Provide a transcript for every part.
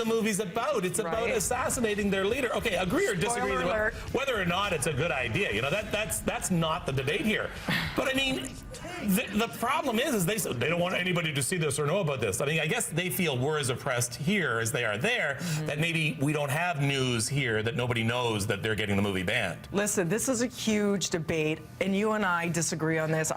the movie's about. It's about assassinating their leader. Okay, agree or disagree whether or not it's a good idea. You know, that's not the debate here. But I mean, the problem is they don't want anybody to see this or know about this. I mean, I guess they feel we're as oppressed here as they are there, that maybe we don't have news here that nobody knows that they're getting the movie banned. Listen, this is a huge debate, and you and I disagree on this.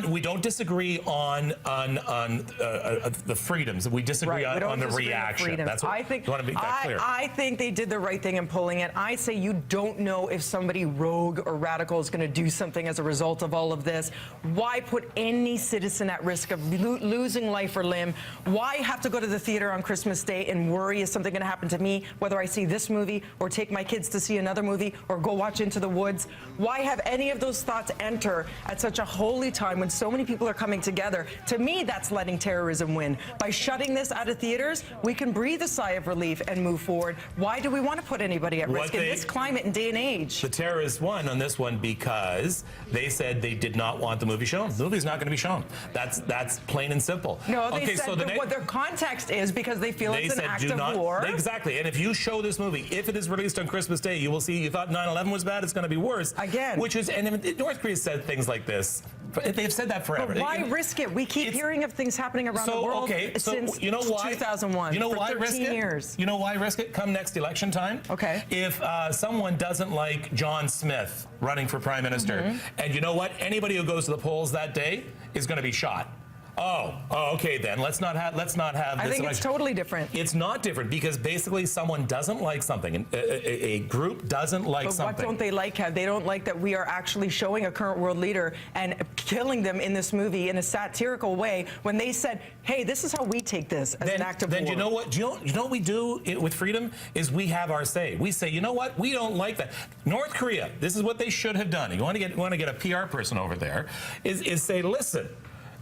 We don't disagree on the freedoms. We disagree on the reaction. That's what I think. You want to make that clear? I think they did the right thing in pulling it. I say you don't know if somebody rogue or radical is going to do something as a result of all of this. Why put any citizen at risk of losing life or limb? Why have to go to the theater on Christmas Day and worry is something going to happen to me, whether I see this movie or take my kids to see another movie or go watch Into the Woods? Why have any of those thoughts enter at such a holy time when so many people are coming together? To me, that's letting terrorism win. By shutting this out of theaters, we can breathe a sigh of relief and move forward. Why do we want to put anybody at risk in this climate and day and age? The terrorists won on this one because they said they did not want the movie shown. The movie's not going to be shown. That's plain and simple. No, they said what their context is because they feel it's an act of war. Exactly. And if you show this movie, if it is released on Christmas Day, you will see you thought 9/11 was bad, it's going to be worse. Again. And North Korea said things like this. They've said that forever. But why risk it? We keep hearing of things happening around the world since 2001. You know why risk it? Years. You know why risk it? Come next election time. Okay. If someone doesn't like John Smith running for prime minister, and you know what? Anybody who goes to the polls that day is going to be shot. Oh, okay then. Let's not have this. I think it's totally different. It's not different because basically someone doesn't like something. A group doesn't like something. But what don't they like, Kev? They don't like that we are actually showing a current world leader and killing them in this movie in a satirical way when they said, hey, this is how we take this as an act of war. Then you know what? You know what we do with freedom is we have our say. We say, you know what? We don't like that. North Korea, this is what they should have done. You want to get a PR person over there, is say, listen,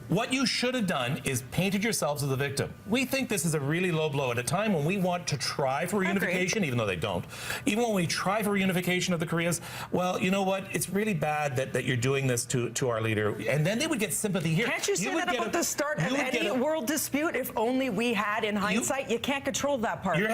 what you should have done is painted yourselves as the victim. We think this is a really low blow at a time when we want to try for reunification, even though they don't. Even when we try for reunification of the Koreas, well, you know what? It's really bad that you're doing this to our leader. And then they would get sympathy here. Can't you say that about the start of any world dispute? If only we had, in hindsight, you can't control that part. You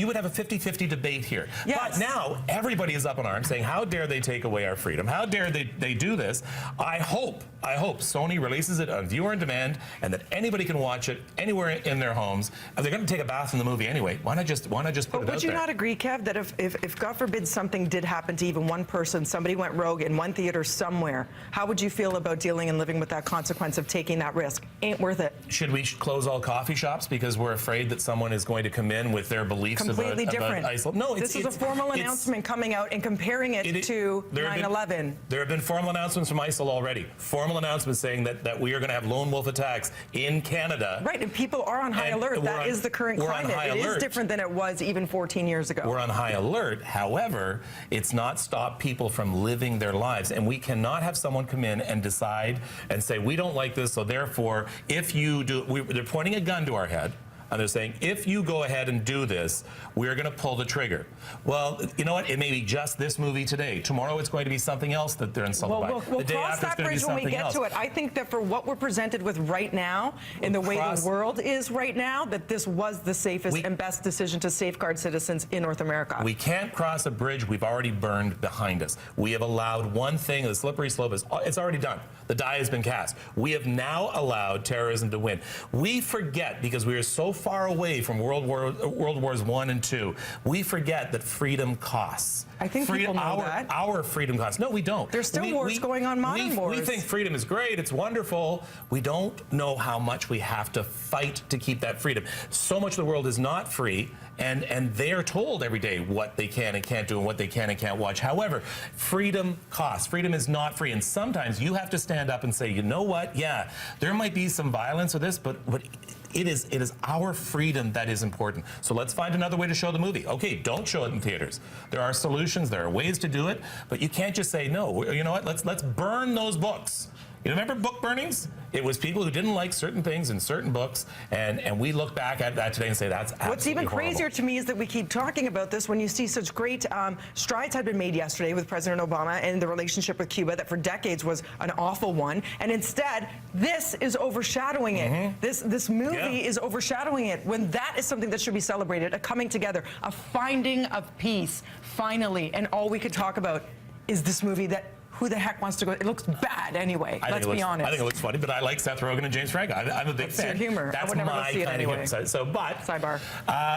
would have a 50-50 debate here. Yes. But now everybody is up in arms saying, how dare they take away our freedom? How dare they do this? I hope Sony releases it on viewer on demand, and that anybody can watch it anywhere in their homes. And they're going to take a bath in the movie anyway. Why not just put it out there? Would you not agree, Kev, that if God forbid something did happen to even one person, somebody went rogue in one theater somewhere, how would you feel about dealing and living with that consequence of taking that risk? Ain't worth it. Should we close all coffee shops because we're afraid that someone is going to come in with their beliefs completely different? About no, this is a formal announcement coming out and comparing it to 9/11. There have been formal announcements from ISIL already. Formal announcements saying that we are going to have lone wolf attacks in Canada. Right, and people are on high alert. That is the current climate. It is different than it was even 14 years ago. We're on high alert. However, it's not stopped people from living their lives. And we cannot have someone come in and decide and say, we don't like this, so therefore, if you do, they're pointing a gun to our head. And they're saying, if you go ahead and do this, we're going to pull the trigger. Well, you know what? It may be just this movie today. Tomorrow it's going to be something else that they're insulted by. We'll cross that bridge when we get to it. I think that for what we're presented with right now, in the way the world is right now, that this was the safest and best decision to safeguard citizens in North America. We can't cross a bridge we've already burned behind us. We have allowed one thing, the slippery slope it's already done. The die has been cast. We have now allowed terrorism to win. We forget, because we are so far away from World Wars I and II, we forget that freedom costs. I think people know that. Our freedom costs. No, we don't. There's still wars going on, modern wars. We think freedom is great, it's wonderful. We don't know how much we have to fight to keep that freedom. So much of the world is not free, and they are told every day what they can and can't do and what they can and can't watch. However, freedom costs. Freedom is not free, and sometimes you have to stand up and say, you know what, yeah, there might be some violence or this, but it is our freedom that is important. So let's find another way to show the movie. Okay, don't show it in theaters. There are solutions, there are ways to do it, but you can't just say, no, you know what, let's burn those books. You remember book burnings? It was people who didn't like certain things in certain books, and we look back at that today and say that's absolutely What's even horrible. crazier to me is that we keep talking about this when you see such great strides had been made yesterday with President Obama and the relationship with Cuba that for decades was an awful one, and instead this is overshadowing it. This movie is overshadowing it when that is something that should be celebrated, a coming together, a finding of peace, finally, and all we could talk about is this movie that who the heck wants to go? It looks bad anyway. Let's be honest. I think it looks funny, but I like Seth Rogen and James Franco. I'm a big fan. Your humor. That's I would never my go see it kind anyway. of humor. So, but Sidebar.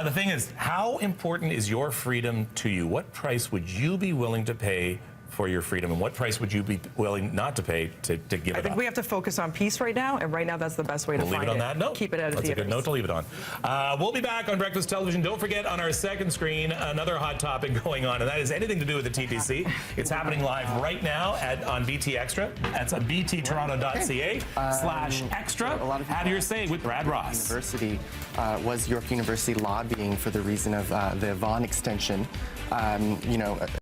The thing is, how important is your freedom to you? What price would you be willing to pay for your freedom, and what price would you be willing not to pay to give it up? I think we have to focus on peace right now, and right now that's the best way to We'll leave find it on that note. Keep it out of That's theaters. a good note to leave it on. We'll be back on Breakfast Television. Don't forget, on our second screen, another hot topic going on, and that is anything to do with the TTC. It's happening live right now on BT Extra. That's at bttoronto.ca/extra. A lot of Have your say with Brad Ross. University was York University lobbying for the reason of the Vaughan extension.